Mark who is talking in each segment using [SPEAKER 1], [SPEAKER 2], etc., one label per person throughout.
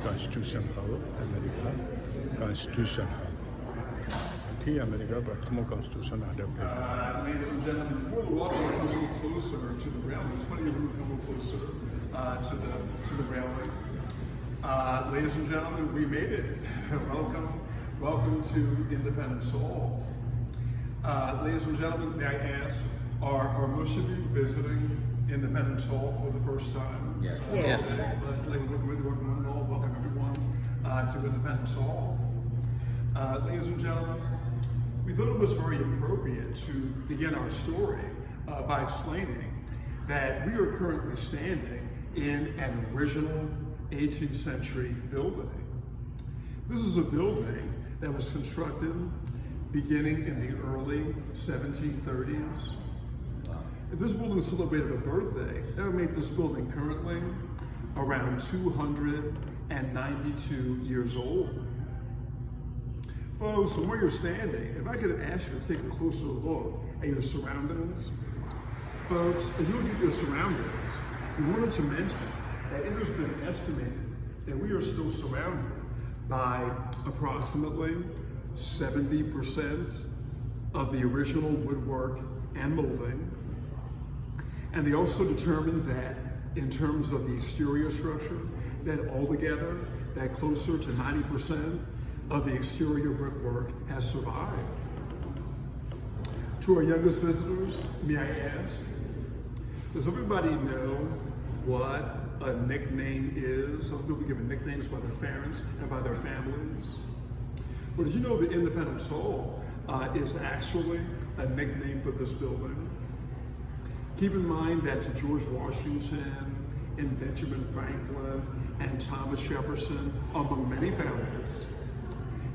[SPEAKER 1] Constitution hall America constitution hall ठीक America प्रथम constitution adapted
[SPEAKER 2] Ladies and gentlemen, you're more than welcome to come a little closer to the railing. There's plenty of room to come a little closer to the railing. Ladies and gentlemen, we made it. Welcome to Independence Hall. Ladies and gentlemen, may I ask, are most of you visiting Independence Hall for the first time?
[SPEAKER 3] Yes.
[SPEAKER 2] Welcome everyone to Independence Hall. Ladies and gentlemen, we thought it was very appropriate to begin our story by explaining that we are currently standing in an original 18th century building. This is a building that was constructed beginning in the early 1730s. If this building celebrated a birthday, that would make this building currently around 292 years old. Folks, from where you're standing, if I could ask you to take a closer look at your surroundings. Folks, as you look at your surroundings, we wanted to mention that it has been estimated that we are still surrounded by approximately 70% of the original woodwork and molding. And they also determined that in terms of the exterior structure, that altogether, that closer to 90% of the exterior brickwork has survived. To our youngest visitors, may I ask, does everybody know what a nickname is? Some people given nicknames by their parents and by their families. But did you know that Independence Hall is actually a nickname for this building? Keep in mind that to George Washington and Benjamin Franklin and Thomas Jefferson, among many founders,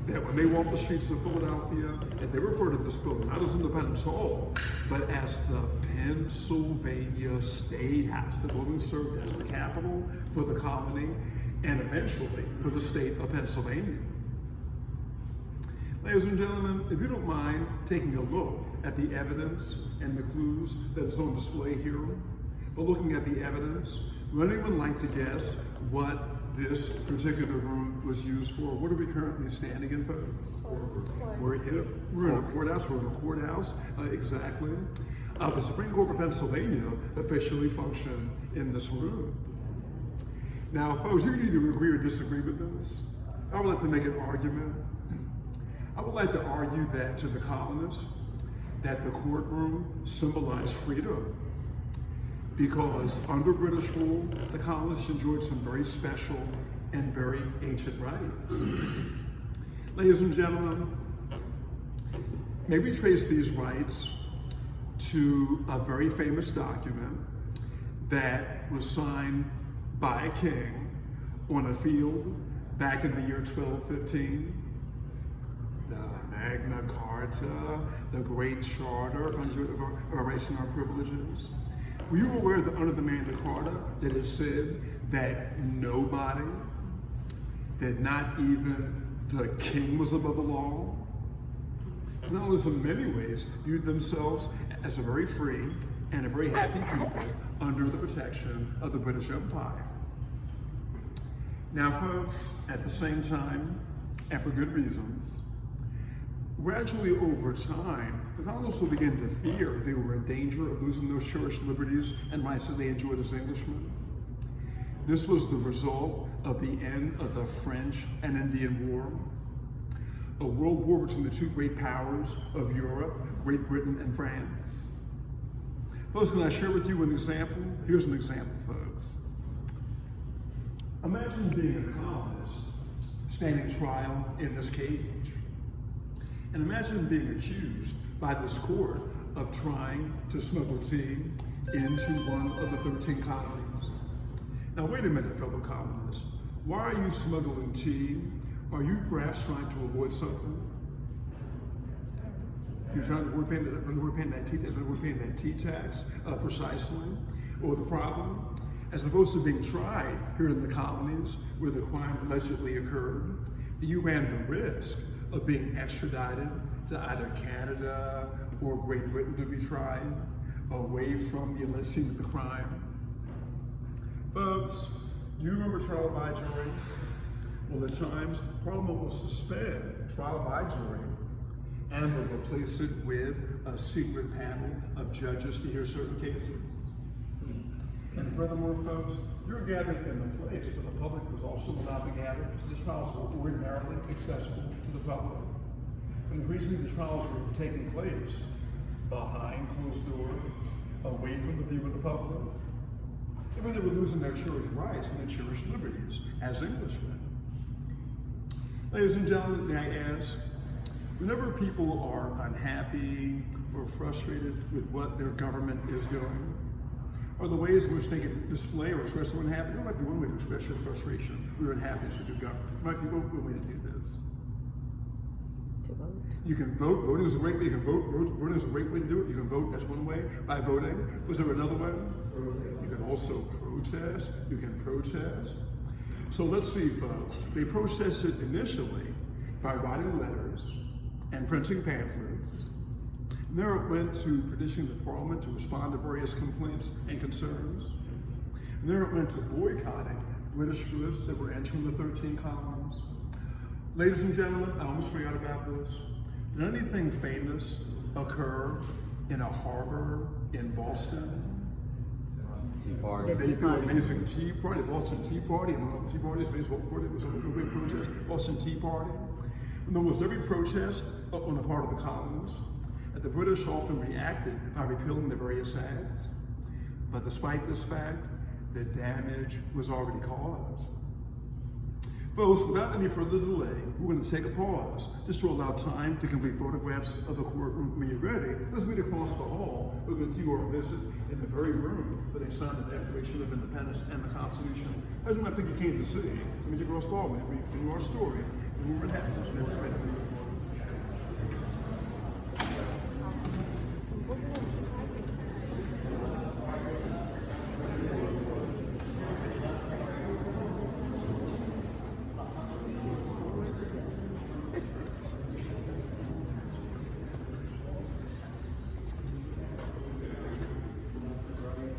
[SPEAKER 2] that when they walk the streets of Philadelphia, and they refer to this building not as Independence Hall, but as the Pennsylvania State House. The building served as the capital for the colony and eventually for the state of Pennsylvania. Ladies and gentlemen, if you don't mind taking a look at the evidence and the clues that is on display here, but looking at the evidence, would anyone like to guess what this particular room was used for? What are we currently standing in, folks? We're in a courthouse. Exactly. The Supreme Court of Pennsylvania officially functioned in this room. Now, folks, you can either agree or disagree with this. I would like to make an argument. I would like to argue that to the colonists, that the courtroom symbolized freedom, because under British rule, the colonists enjoyed some very special and very ancient rights. Ladies and gentlemen, may we trace these rights to a very famous document that was signed by a king on a field back in the year 1215. The Magna Carta, the Great Charter, erasing our privileges. Were you aware that under the Magna Carta that it said that nobody, that not even the king was above the law? Colonists in many ways viewed themselves as a very free and a very happy people under the protection of the British Empire. Now, folks, at the same time, and for good reasons, gradually over time, the colonists will begin to fear they were in danger of losing those cherished liberties and rights that they enjoyed as Englishmen. This was the result of the end of the French and Indian War, a world war between the two great powers of Europe, Great Britain and France. Folks, can I share with you an example? Here's an example, folks. Imagine being a colonist standing trial in this cage. And imagine being accused by this court of trying to smuggle tea into one of the 13 colonies. Now, wait a minute, fellow colonists. Why are you smuggling tea? Are you perhaps trying to avoid something? You're trying to avoid paying that tea tax, precisely. Or the problem, as opposed to being tried here in the colonies where the crime allegedly occurred, you ran the risk of being extradited to either Canada or Great Britain to be tried away from the alleged scene of the crime. Folks, you remember trial by jury? Well, at times, Parliament will suspend trial by jury and will replace it with a secret panel of judges to hear certain cases. And furthermore, folks, you're gathered in the place where the public was also allowed to gather, so the trials were ordinarily accessible to the public. And increasingly, the trials were taking place behind closed doors, away from the view of the public. Even they were losing their cherished rights and their cherished liberties as Englishmen. Ladies and gentlemen, may I ask, whenever people are unhappy or frustrated with what their government is doing, or the ways in which they can display or express their unhappiness, there might be one way to express your frustration or unhappiness with your government. There might be one way to do this.
[SPEAKER 3] To vote.
[SPEAKER 2] You can vote. Voting is a great way. You can vote. Voting is a great way to do it. You can vote. That's one way by voting. Was there another way? You can also protest. You can protest. So let's see, folks. They protested initially by writing letters and printing pamphlets. And there it went to petitioning the Parliament to respond to various complaints and concerns. And there it went to boycotting British goods that were entering the 13 colonies. Ladies and gentlemen, I almost forgot about this. Did anything famous occur in a harbor in Boston?
[SPEAKER 3] The
[SPEAKER 2] They
[SPEAKER 3] Tea
[SPEAKER 2] threw an
[SPEAKER 3] Party.
[SPEAKER 2] amazing tea party, the Boston Tea Party, and one of the Tea Parties, famous party, was a big protest, Boston Tea Party. And there was every protest on the part of the colonies, and the British often reacted by repealing the various acts. But despite this fact, the damage was already caused. Folks, without any further delay, we're going to take a pause just to allow time to complete photographs of the courtroom. When you're ready, let's meet across the hall. We're going to see our visit in the very room where they signed the Declaration of Independence and the Constitution. As you might think you came to see, let me take across the hall. We do our story, and we were in happiness. We're ready for you.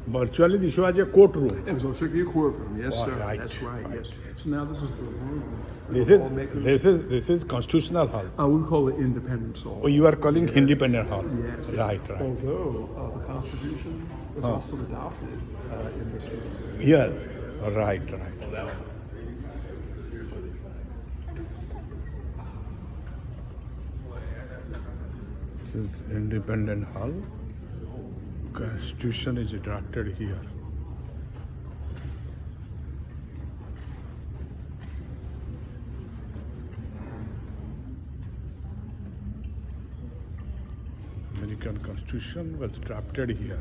[SPEAKER 1] Virtually, this was a courtroom.
[SPEAKER 2] It was also a courtroom, yes,
[SPEAKER 1] Oh,
[SPEAKER 2] sir.
[SPEAKER 1] right,
[SPEAKER 2] That's right,
[SPEAKER 1] right.
[SPEAKER 2] yes. So now this is the room.
[SPEAKER 1] This is Constitutional Hall.
[SPEAKER 2] We call it Independence Hall.
[SPEAKER 1] Oh, you are calling Independent Hall.
[SPEAKER 2] Yes.
[SPEAKER 1] Right.
[SPEAKER 2] Although the Constitution was also adopted in this room.
[SPEAKER 1] Yes. Right. This is Independent Hall. Constitution is drafted here. American Constitution was drafted here.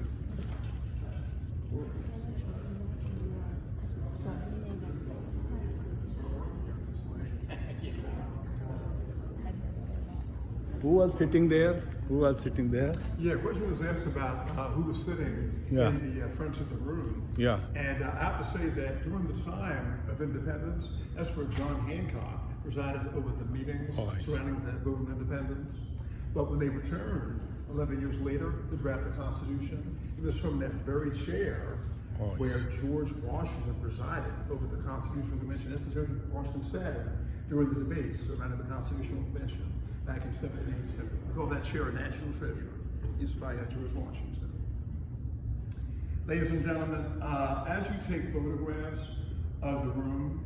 [SPEAKER 1] Who was sitting there?
[SPEAKER 2] Yeah, a question was asked about who was sitting
[SPEAKER 1] Yeah.
[SPEAKER 2] in the front of the room.
[SPEAKER 1] Yeah.
[SPEAKER 2] And I have to say that during the time of independence, that's where John Hancock presided over the meetings
[SPEAKER 1] Oh, I see.
[SPEAKER 2] surrounding the vote of independence. But when they returned 11 years later to draft the Constitution, it was from that very chair
[SPEAKER 1] Oh, I
[SPEAKER 2] where George Washington presided over the Constitutional Convention. That's the George Washington said during the debates surrounding the Constitutional Convention back in 1787. We call that chair a national treasure. It's by George Washington. Ladies and gentlemen, as you take photographs of the room,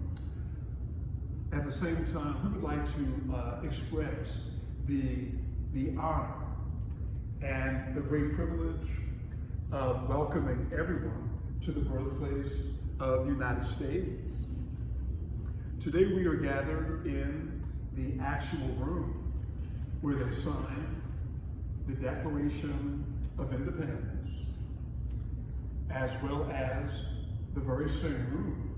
[SPEAKER 2] at the same time, we would like to express the honor and the great privilege of welcoming everyone to the birthplace of the United States. Today we are gathered in the actual room where they signed the Declaration of Independence, as well as the very same room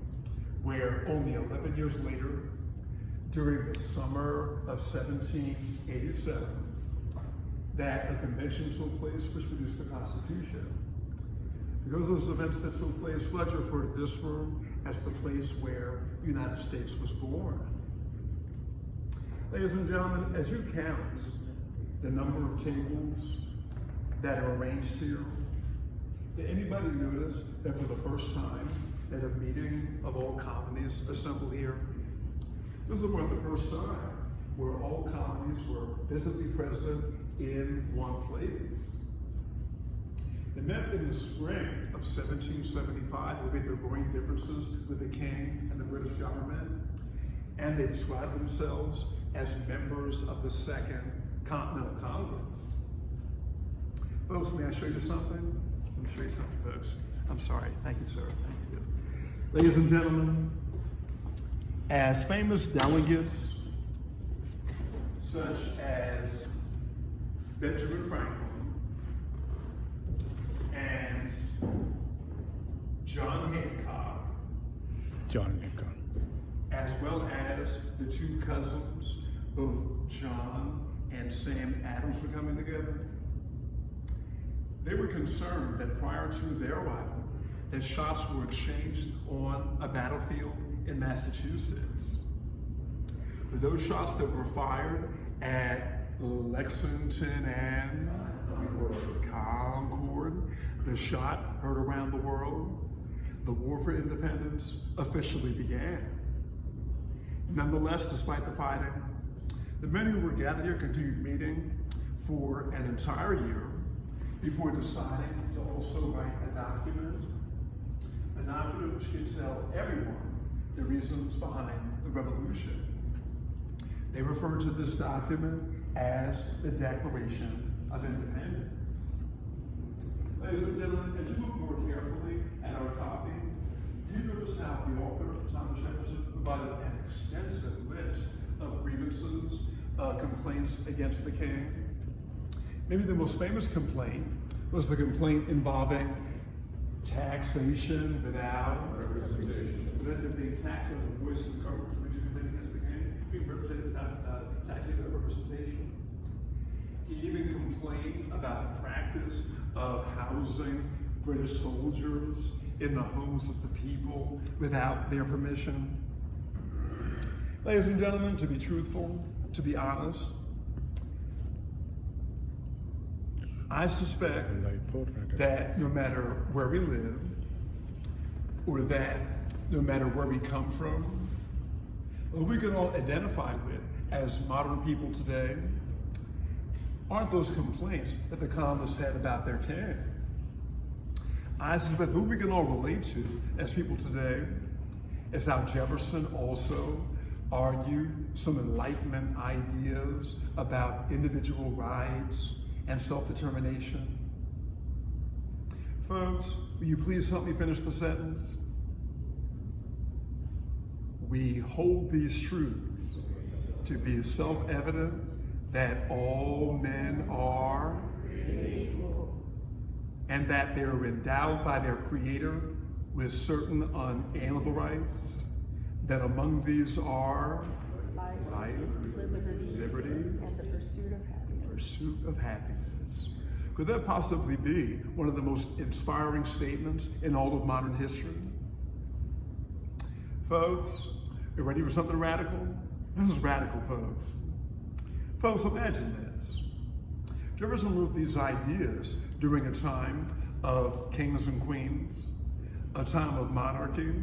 [SPEAKER 2] where only 11 years later, during the summer of 1787, that a convention took place which produced the Constitution. Because of those events that took place, Fletcher referred to this room as the place where the United States was born. Ladies and gentlemen, as you count the number of tables that are arranged here, did anybody notice that for the first time at a meeting of all colonies assembled here, This is one of the first times where all colonies were physically present in one place. They met in the spring of 1775, they made their growing differences with the king and the British government, and they described themselves as members of the Second Continental Congress. Folks, may I show you something? Let me show you something, folks. I'm sorry. Thank you, sir. Thank you. Ladies and gentlemen, as famous delegates such as Benjamin Franklin and John Hancock, as well as the two cousins, both John and Sam Adams, were coming together, they were concerned that prior to their arrival, that shots were exchanged on a battlefield in Massachusetts. But those shots that were fired at Lexington and Concord, the shot heard around the world, the War for Independence officially began. Nonetheless, despite the fighting, the men who were gathered here continued meeting for an entire year before deciding to also write a document which could tell everyone the reasons behind the revolution. They refer to this document as the Declaration of Independence. Ladies and gentlemen, as you look more carefully at our copy, you notice how the author, Thomas Jefferson, provided an extensive list of grievances, complaints against the king. Maybe the most famous complaint was the complaint involving taxation without representation. Being taxed on the voice and coverage, which is complaint against the king, being represented taxation without representation. He even complained about the practice of housing British soldiers in the homes of the people without their permission. Ladies and gentlemen, to be truthful, to be honest, I suspect that no matter where we live, or that no matter where we come from, what we can all identify with as modern people today aren't those complaints that the colonists had about their king. I suspect what we can all relate to as people today is how Jefferson also argued some Enlightenment ideas about individual rights and self-determination. Folks, will you please help me finish the sentence? We hold these truths to be self-evident that all men are and that they are endowed by their Creator with certain unalienable rights, that among these are life, liberty,
[SPEAKER 3] and the
[SPEAKER 2] pursuit of happiness. Could that possibly be one of the most inspiring statements in all of modern history? Folks, you ready for something radical? This is radical, folks. Folks, imagine this. Jefferson wrote these ideas during a time of kings and queens, a time of monarchy.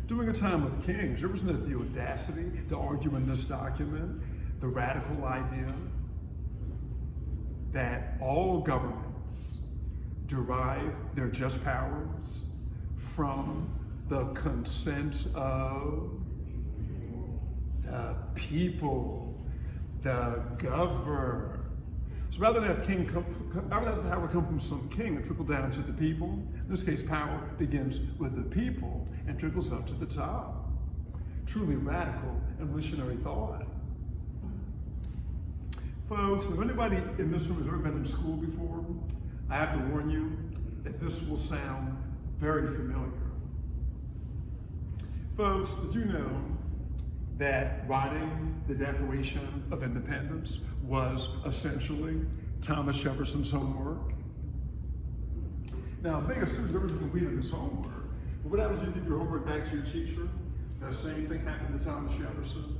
[SPEAKER 2] During a time of kings, Jefferson had the audacity to argue in this document the radical idea that all governments derive their just powers from the consent of the people, the governed. So rather than have power come from some king and trickle down to the people, in this case, power begins with the people and trickles up to the top. Truly radical and revolutionary thought. Folks, if anybody in this room has ever been in school before, I have to warn you that this will sound very familiar. Folks, did you know that writing the Declaration of Independence was essentially Thomas Jefferson's homework? Now, being a student, Jefferson completed his homework, but what happens when you give your homework back to your teacher? The same thing happened to Thomas Jefferson.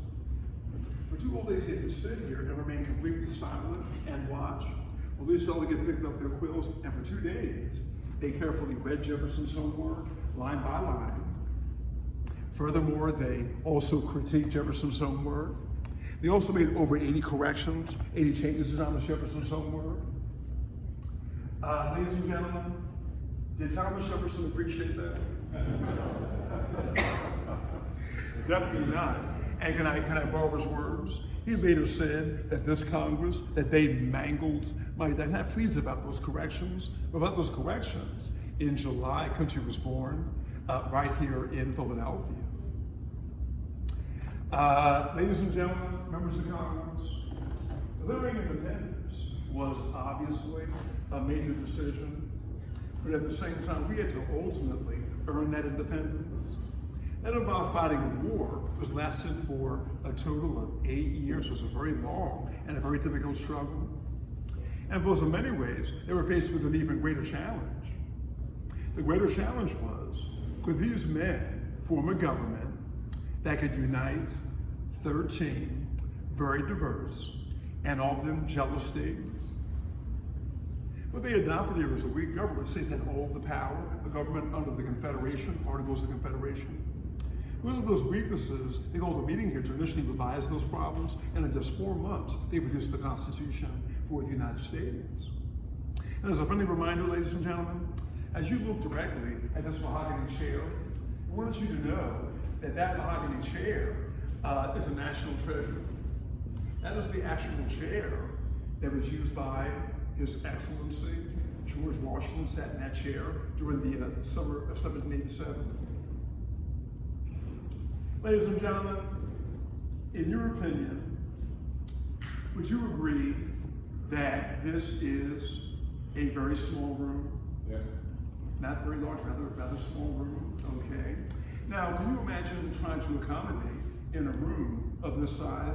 [SPEAKER 2] For 2 whole days, they could sit here and remain completely silent and watch. Well, these fellows get picked up their quills, and for 2 days, they carefully read Jefferson's homework line by line. Furthermore, they also critiqued Jefferson's own work. They also made over 80 corrections, 80 changes to Thomas Jefferson's own work. Ladies and gentlemen, did Thomas Jefferson appreciate that? Definitely not. And can I borrow his words? He later said that this Congress, that they mangled they're not pleased about those corrections. About those corrections, in July, country was born right here in Philadelphia. Ladies and gentlemen, members of Congress, delivering independence was obviously a major decision, but at the same time, we had to ultimately earn that independence. That involved fighting a war, which lasted for a total of 8 years. It was a very long and a very difficult struggle. And because in many ways, they were faced with an even greater challenge. The greater challenge was, could these men form a government that could unite 13 very diverse and often jealous states? What they adopted here was a weak government. States had all the power, the government under the Confederation, Articles of Confederation. Because of those weaknesses, they called a meeting here to initially revise those problems, and in just 4 months, they produced the Constitution for the United States. And as a friendly reminder, ladies and gentlemen, as you look directly at this mahogany chair, I want you to know that that mahogany chair is a national treasure. That is the actual chair that was used by His Excellency George Washington. Sat in that chair during the summer of 1787. Ladies and gentlemen, in your opinion, would you agree that this is a very small room?
[SPEAKER 1] Yes.
[SPEAKER 2] Not very large, rather small room, okay? Now, can you imagine trying to accommodate in a room of this size